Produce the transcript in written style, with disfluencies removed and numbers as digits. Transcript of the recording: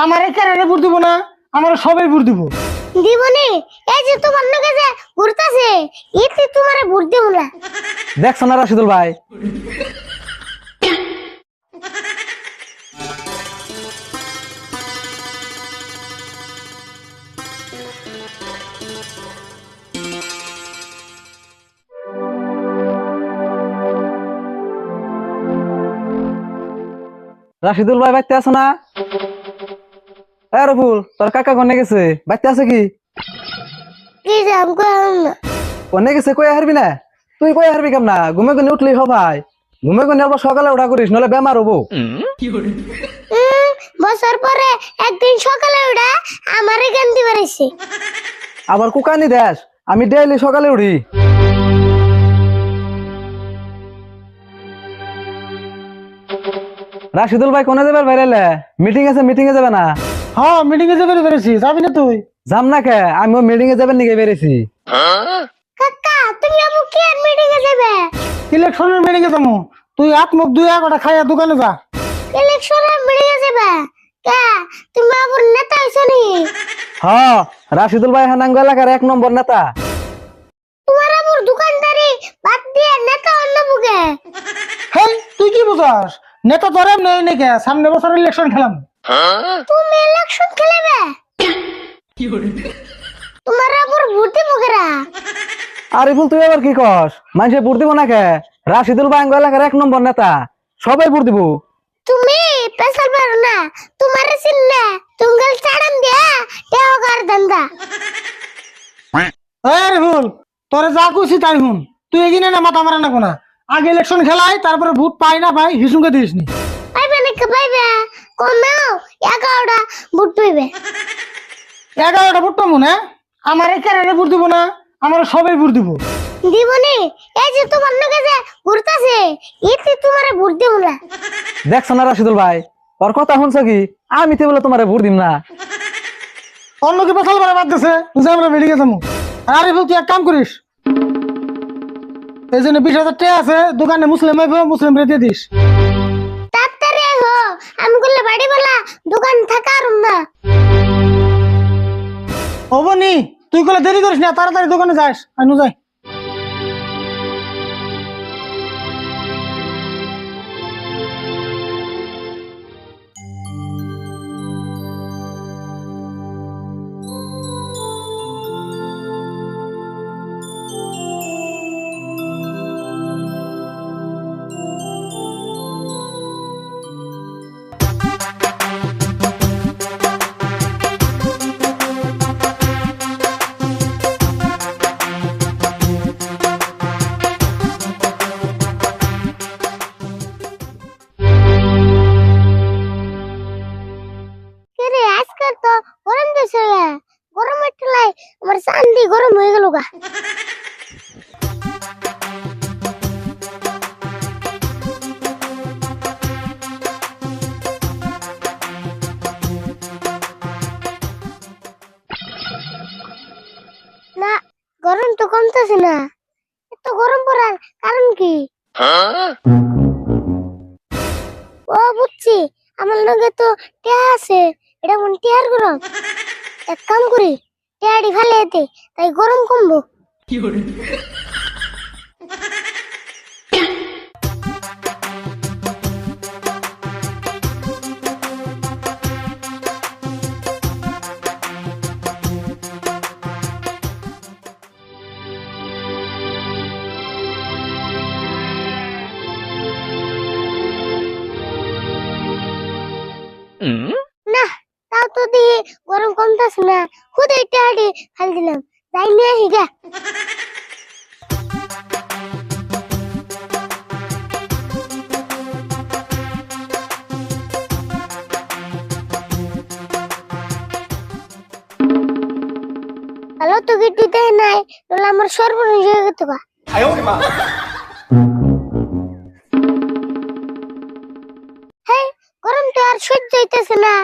আমারে কেরারে ভোট দিব না, আমার সবাই ভোট দিব। দিবনি এই যে তোমার নাকি যে ঘুরতাছে এতে তোমারে ভোট দেব না। দেখছো না রাশিদুল ভাই? রাশিদুল ভাই বাইতে আছো না? রফুল, তোর কাকা কোনে গেছে? বাইতে আছে কি? কি যে আমকো না কোনে গেছে কই হারবি না? তুই কই হারবি কেমন না? ঘুমে ঘুমে উঠলি হ ভাই, ঘুমে ঘুমে আবার সকালে উঠা করিস, নলে বেমার হবো। বছর পরে একদিন সকালে উঠা আমারে গান্দি বাড়াইছে। আবার কুকানি দেশ, আমি ডেইলি সকালে উঠি। রাশিদুল ভাই কোনে যাবে বাইরে? মিটিং আছে, মিটিং এ যাবে না? হ্যাঁ, মিটিং এ যাবে বেরেছি, যাবি না তুই? যাম না কে, আমিও মিটিং এ যাবেন নিকে বেরেছি। কাকা তুমি আমু কি আর মিটিং এ যাবে? ইলেকশনের মিটিং এ যাবো, তুই হাত মুখ ধুইয়া কটা খাইয়া দোকানে যা। ইলেকশনের মিটিং এ যাবে কে? তুমি আবার নেতা হইছো নি? হ্যাঁ, রাশিদুল ভাই হানাঙ্গ এলাকার 1 নম্বর নেতা। তোমার আবার দোকানদারি বাদ দিয়ে নেতা অন্য বুকে। হেই, তুই কি বুঝাস? নেতা তোর এমনি নাকি, সামনে বছর ইলেকশন খেলাম। তুমি ইলেকশন খেলবে? তোমার আবার ভোট দিব কেরা? আরিফুল, তুই আবার কি কস? মানুষে ভোট দিব না কে? রাশিদুল ভাই আঙ্গ এলাকার 1 নম্বর নেতা, সবাই ভোট দিব। তুমি পেশাল পারো না, তোমার চিন্না তুঙ্গল চাড়াম দিয়া টেওগার দান্দা। আরে ভুল, তোরে যা কইছি তাই হুন। তুই এগিনে না মাথা মারা না কোনা, আগে ইলেকশন খেলাই, তারপরে ভোট পাই না পাই হিসুমকে দিস নি। পাইবে নাকি পাইবে? কমাও 11টা ভোট পাইবে। 11টা ভোট পাবো না, আমারে কেরারে ভোট দিব না, আমার সবাই ভোট দিব। দিবনি এই যে তোমার নাকি যে ঘুরতাছে এতে তোমারে ভোট দেব না। দেখছো না রাশিদুল ভাই, ওর কথা শুনছো কি? আমি তো বলে তোমারে ভোট দিম না। অন্য কি পেশাল পারা বাদ দিছে, বুঝে আমরা বেরিয়ে যাবো। আরে ভুল, তুই এক কাম করিস, এই জন্য 20,000 টাকা আছে দোকানে, মুসলিম আইবো, মুসলিম রেখে দিস। তাড়াতাড়ি হো, আমি করলে বাড়ি বলা দোকান থাকার না। হবো নি, তুই কলে দেরি করিস না, তাড়াতাড়ি দোকানে যাস, আনু যাই। রে আজকাল তো গরম দিছে রে, গরমের ঠেলায় আমার চান্দি গরম হয়ে গেল গা। না, গরম তো কমতেছে না, এত গরম পড়ার কারণ কি? ও বুঝছি, আমার লগে তো টিয়া আছে, এটা কোন টিয়ার গরম? এক কাম করি, টিয়াড়ি ফেলে দে, তাই গরম কমবো। না, তাও তো দিয়ে গরম কমতেছে না, খুদে টিয়াড়ি ফেল দিলাম, যাই নিয়ে আসি গা। হ্যালো, তো গিট্টি দেয় নাই, তাহলে আমার সর্বনাশ হয়ে গেত গা। হ্যাঁ, গরম তো আর সহ্য হইতেছে না।